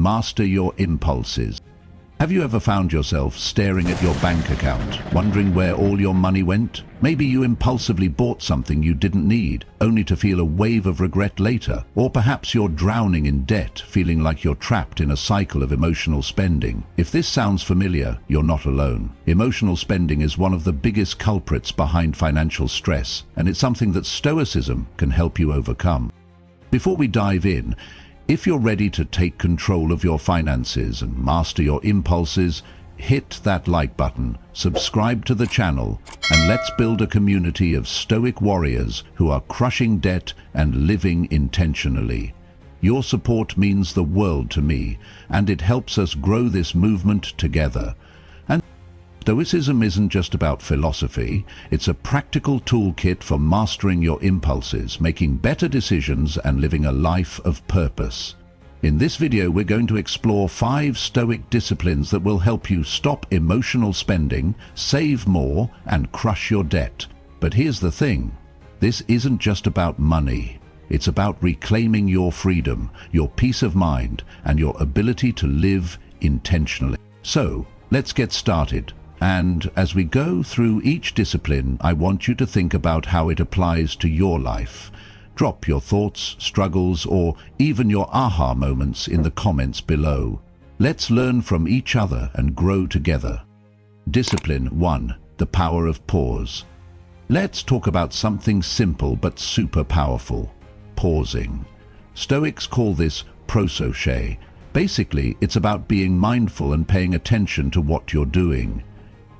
master your impulses. Have you ever found yourself staring at your bank account, wondering where all your money went? Maybe you impulsively bought something you didn't need, only to feel a wave of regret later. Or perhaps you're drowning in debt, feeling like you're trapped in a cycle of emotional spending. If this sounds familiar, you're not alone. Emotional spending is one of the biggest culprits behind financial stress, and it's something that Stoicism can help you overcome. Before we dive in, if you're ready to take control of your finances and master your impulses, hit that like button, subscribe to the channel, and let's build a community of stoic warriors who are crushing debt and living intentionally. Your support means the world to me, and it helps us grow this movement together. Stoicism isn't just about philosophy, it's a practical toolkit for mastering your impulses, making better decisions, and living a life of purpose. In this video, we're going to explore 5 Stoic disciplines that will help you stop emotional spending, save more, and crush your debt. But here's the thing, this isn't just about money. It's about reclaiming your freedom, your peace of mind, and your ability to live intentionally. So, let's get started. And as we go through each discipline, I want you to think about how it applies to your life. Drop your thoughts, struggles, or even your aha moments in the comments below. Let's learn from each other and grow together. Discipline 1. The power of pause. Let's talk about something simple but super powerful. Pausing. Stoics call this prosoche. Basically, it's about being mindful and paying attention to what you're doing.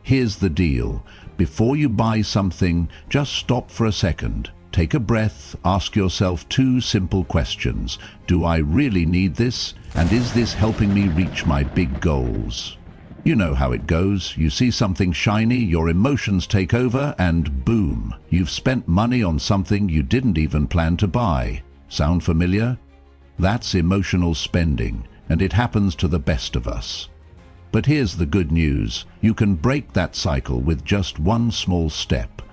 Here's the deal. Before you buy something, just stop for a second. Take a breath, ask yourself 2 simple questions. Do I really need this? And is this helping me reach my big goals? You know how it goes. You see something shiny, your emotions take over, and boom, you've spent money on something you didn't even plan to buy. Sound familiar? That's emotional spending, and it happens to the best of us. But here's the good news. You can break that cycle with just one small step.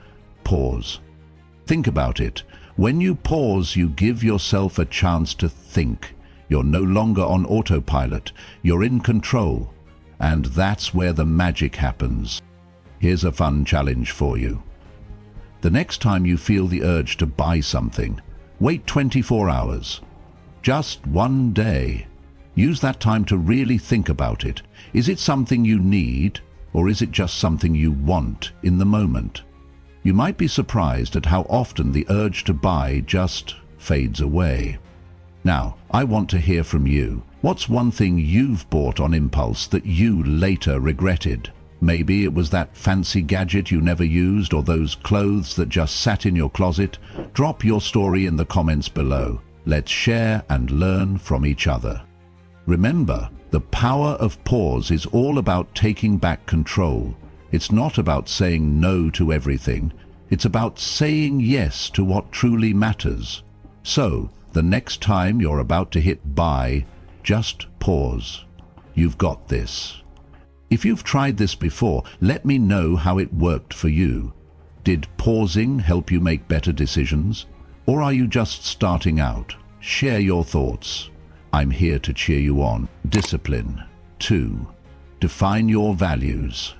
Pause. Think about it. When you pause, you give yourself a chance to think. You're no longer on autopilot. You're in control. And that's where the magic happens. Here's a fun challenge for you. The next time you feel the urge to buy something, wait 24 hours. Just one day. Use that time to really think about it. Is it something you need, or is it just something you want in the moment? You might be surprised at how often the urge to buy just fades away. Now, I want to hear from you. What's one thing you've bought on impulse that you later regretted? Maybe it was that fancy gadget you never used, or those clothes that just sat in your closet. Drop your story in the comments below. Let's share and learn from each other. Remember, the power of pause is all about taking back control. It's not about saying no to everything. It's about saying yes to what truly matters. So, the next time you're about to hit buy, just pause. You've got this. If you've tried this before, let me know how it worked for you. Did pausing help you make better decisions? Or are you just starting out? Share your thoughts. I'm here to cheer you on. Discipline 2. Define your values.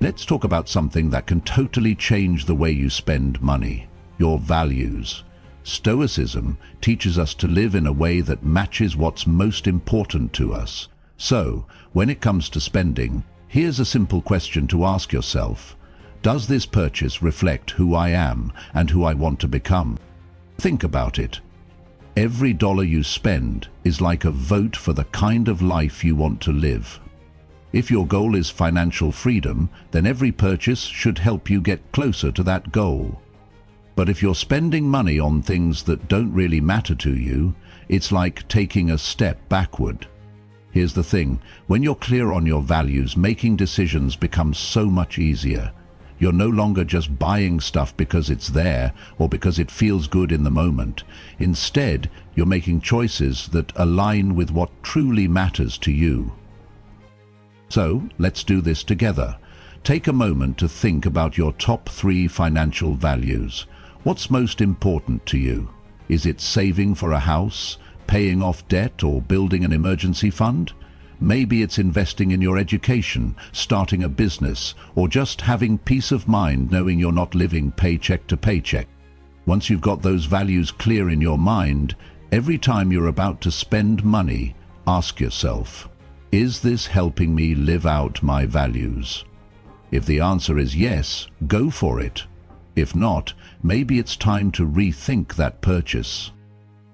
Let's talk about something that can totally change the way you spend money. Your values. Stoicism teaches us to live in a way that matches what's most important to us. So, when it comes to spending, here's a simple question to ask yourself. Does this purchase reflect who I am and who I want to become? Think about it. Every dollar you spend is like a vote for the kind of life you want to live. If your goal is financial freedom, then every purchase should help you get closer to that goal. But if you're spending money on things that don't really matter to you, it's like taking a step backward. Here's the thing, when you're clear on your values, making decisions becomes so much easier. You're no longer just buying stuff because it's there or because it feels good in the moment. Instead, you're making choices that align with what truly matters to you. So, let's do this together. Take a moment to think about your top 3 financial values. What's most important to you? Is it saving for a house, paying off debt or building an emergency fund? Maybe it's investing in your education, starting a business, or just having peace of mind knowing you're not living paycheck to paycheck. Once you've got those values clear in your mind, every time you're about to spend money, ask yourself, is this helping me live out my values? If the answer is yes, go for it. If not, maybe it's time to rethink that purchase.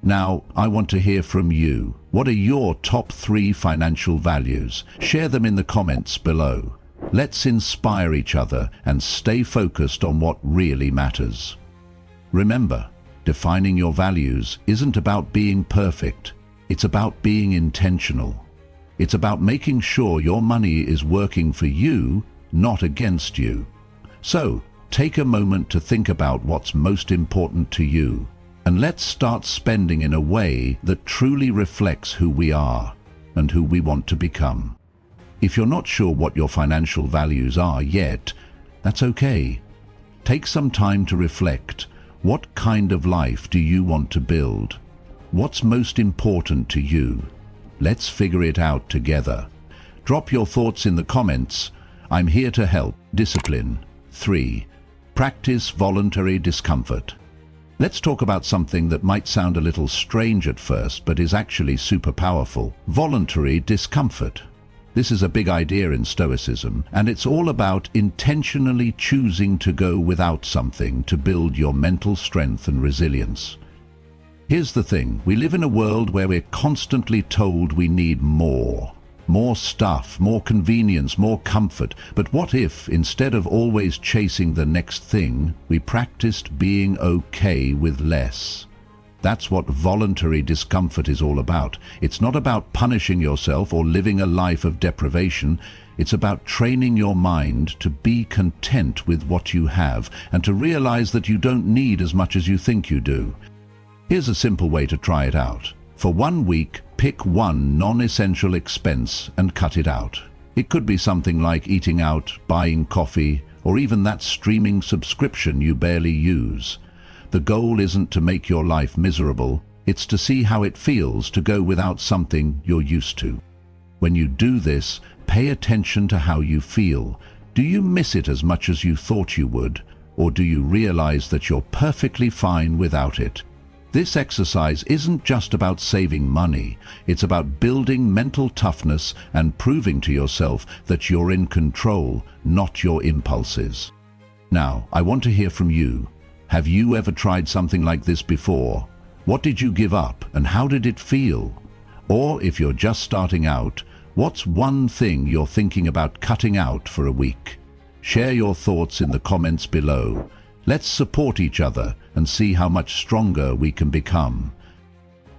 Now, I want to hear from you. What are your top 3 financial values? Share them in the comments below. Let's inspire each other and stay focused on what really matters. Remember, defining your values isn't about being perfect. It's about being intentional. It's about making sure your money is working for you, not against you. So, take a moment to think about what's most important to you, and let's start spending in a way that truly reflects who we are and who we want to become. If you're not sure what your financial values are yet, that's okay. Take some time to reflect. What kind of life do you want to build? What's most important to you? Let's figure it out together. Drop your thoughts in the comments. I'm here to help. Discipline. 3. Practice voluntary discomfort. Let's talk about something that might sound a little strange at first, but is actually super powerful. Voluntary discomfort. This is a big idea in Stoicism, and it's all about intentionally choosing to go without something to build your mental strength and resilience. Here's the thing, we live in a world where we're constantly told we need more. More stuff, more convenience, more comfort. But what if, instead of always chasing the next thing, we practiced being okay with less? That's what voluntary discomfort is all about. It's not about punishing yourself or living a life of deprivation. It's about training your mind to be content with what you have and to realize that you don't need as much as you think you do. Here's a simple way to try it out. For 1 week, pick one non-essential expense and cut it out. It could be something like eating out, buying coffee, or even that streaming subscription you barely use. The goal isn't to make your life miserable, it's to see how it feels to go without something you're used to. When you do this, pay attention to how you feel. Do you miss it as much as you thought you would, or do you realize that you're perfectly fine without it? This exercise isn't just about saving money, it's about building mental toughness and proving to yourself that you're in control, not your impulses. Now, I want to hear from you. Have you ever tried something like this before? What did you give up and how did it feel? Or if you're just starting out, what's one thing you're thinking about cutting out for a week? Share your thoughts in the comments below. Let's support each other and see how much stronger we can become.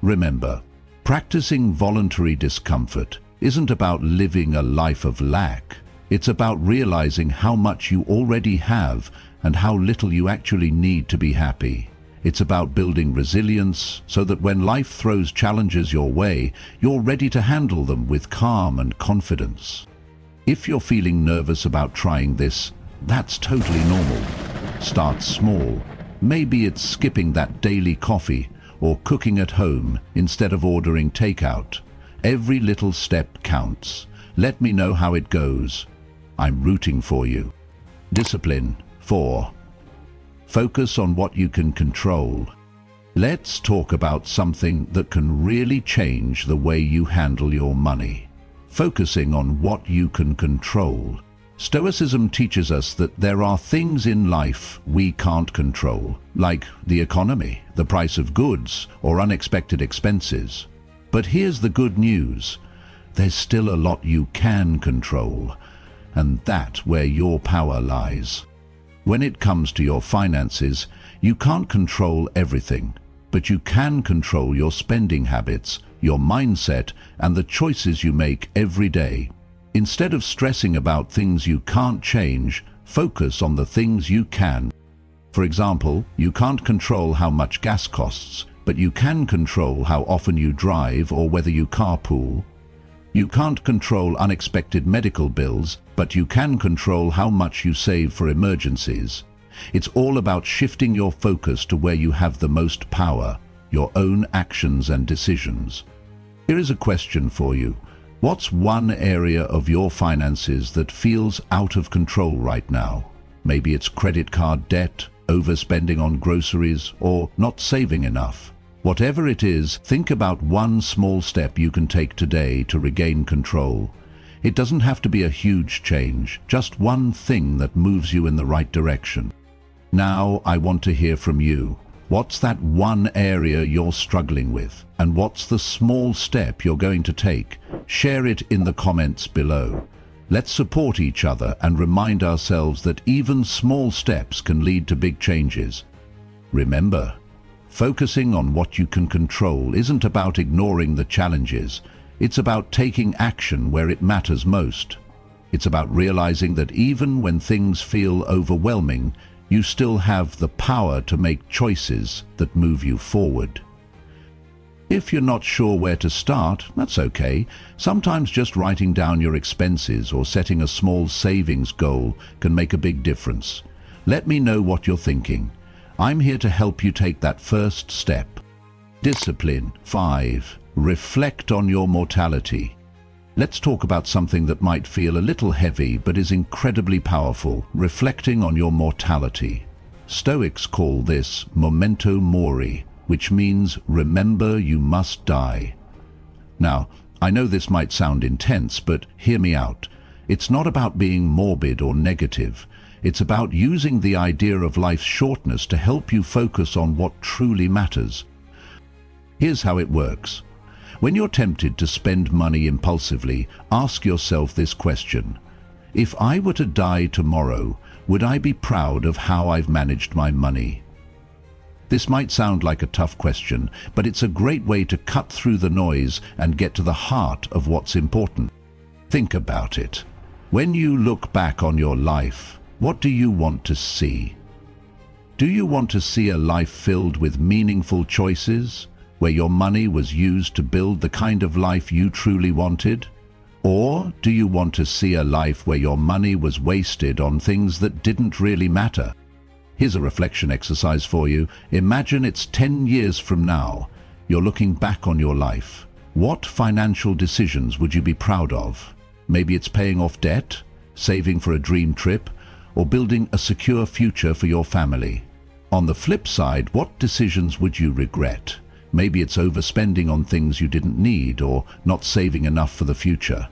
Remember, practicing voluntary discomfort isn't about living a life of lack. It's about realizing how much you already have and how little you actually need to be happy. It's about building resilience so that when life throws challenges your way, you're ready to handle them with calm and confidence. If you're feeling nervous about trying this, that's totally normal. Start small. Maybe it's skipping that daily coffee or cooking at home instead of ordering takeout. Every little step counts. Let me know how it goes. I'm rooting for you. Discipline. 4. Focus on what you can control. Let's talk about something that can really change the way you handle your money. Focusing on what you can control. Stoicism teaches us that there are things in life we can't control, like the economy, the price of goods, or unexpected expenses. But here's the good news. There's still a lot you can control, and that's where your power lies. When it comes to your finances, you can't control everything, but you can control your spending habits, your mindset, and the choices you make every day. Instead of stressing about things you can't change, focus on the things you can. For example, you can't control how much gas costs, but you can control how often you drive or whether you carpool. You can't control unexpected medical bills, but you can control how much you save for emergencies. It's all about shifting your focus to where you have the most power, your own actions and decisions. Here is a question for you. What's one area of your finances that feels out of control right now? Maybe it's credit card debt, overspending on groceries, or not saving enough. Whatever it is, think about one small step you can take today to regain control. It doesn't have to be a huge change, just one thing that moves you in the right direction. Now I want to hear from you. What's that one area you're struggling with? And what's the small step you're going to take? Share it in the comments below. Let's support each other and remind ourselves that even small steps can lead to big changes. Remember, focusing on what you can control isn't about ignoring the challenges. It's about taking action where it matters most. It's about realizing that even when things feel overwhelming, you still have the power to make choices that move you forward. If you're not sure where to start, that's okay. Sometimes just writing down your expenses or setting a small savings goal can make a big difference. Let me know what you're thinking. I'm here to help you take that first step. Discipline. 5. Reflect on your mortality. Let's talk about something that might feel a little heavy but is incredibly powerful: reflecting on your mortality. Stoics call this memento mori, which means remember you must die. Now, I know this might sound intense, but hear me out. It's not about being morbid or negative. It's about using the idea of life's shortness to help you focus on what truly matters. Here's how it works. When you're tempted to spend money impulsively, ask yourself this question: if I were to die tomorrow, would I be proud of how I've managed my money? This might sound like a tough question, but it's a great way to cut through the noise and get to the heart of what's important. Think about it. When you look back on your life, what do you want to see? Do you want to see a life filled with meaningful choices, where your money was used to build the kind of life you truly wanted? Or do you want to see a life where your money was wasted on things that didn't really matter? Here's a reflection exercise for you. Imagine it's 10 years from now. You're looking back on your life. What financial decisions would you be proud of? Maybe it's paying off debt, saving for a dream trip, or building a secure future for your family. On the flip side, what decisions would you regret? Maybe it's overspending on things you didn't need or not saving enough for the future.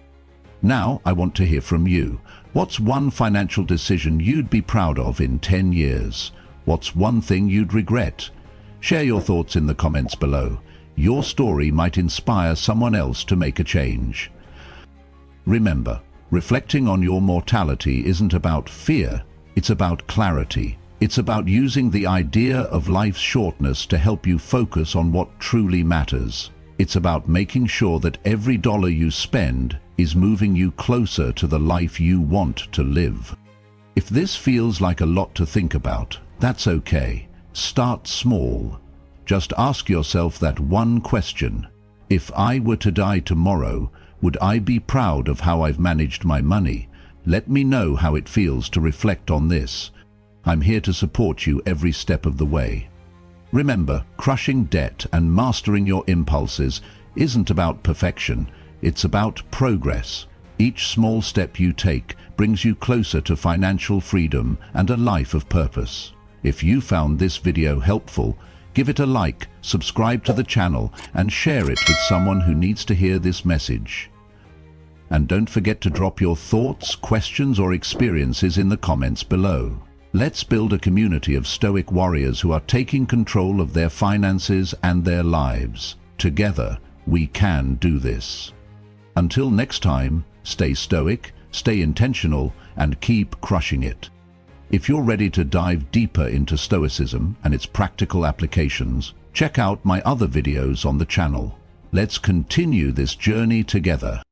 Now, I want to hear from you. What's one financial decision you'd be proud of in 10 years? What's one thing you'd regret? Share your thoughts in the comments below. Your story might inspire someone else to make a change. Remember, reflecting on your mortality isn't about fear, it's about clarity. It's about using the idea of life's shortness to help you focus on what truly matters. It's about making sure that every dollar you spend is moving you closer to the life you want to live. If this feels like a lot to think about, that's okay. Start small. Just ask yourself that one question: if I were to die tomorrow, would I be proud of how I've managed my money? Let me know how it feels to reflect on this. I'm here to support you every step of the way. Remember, crushing debt and mastering your impulses isn't about perfection, it's about progress. Each small step you take brings you closer to financial freedom and a life of purpose. If you found this video helpful, give it a like, subscribe to the channel, and share it with someone who needs to hear this message. And don't forget to drop your thoughts, questions, or experiences in the comments below. Let's build a community of Stoic warriors who are taking control of their finances and their lives. Together, we can do this. Until next time, stay stoic, stay intentional, and keep crushing it. If you're ready to dive deeper into Stoicism and its practical applications, check out my other videos on the channel. Let's continue this journey together.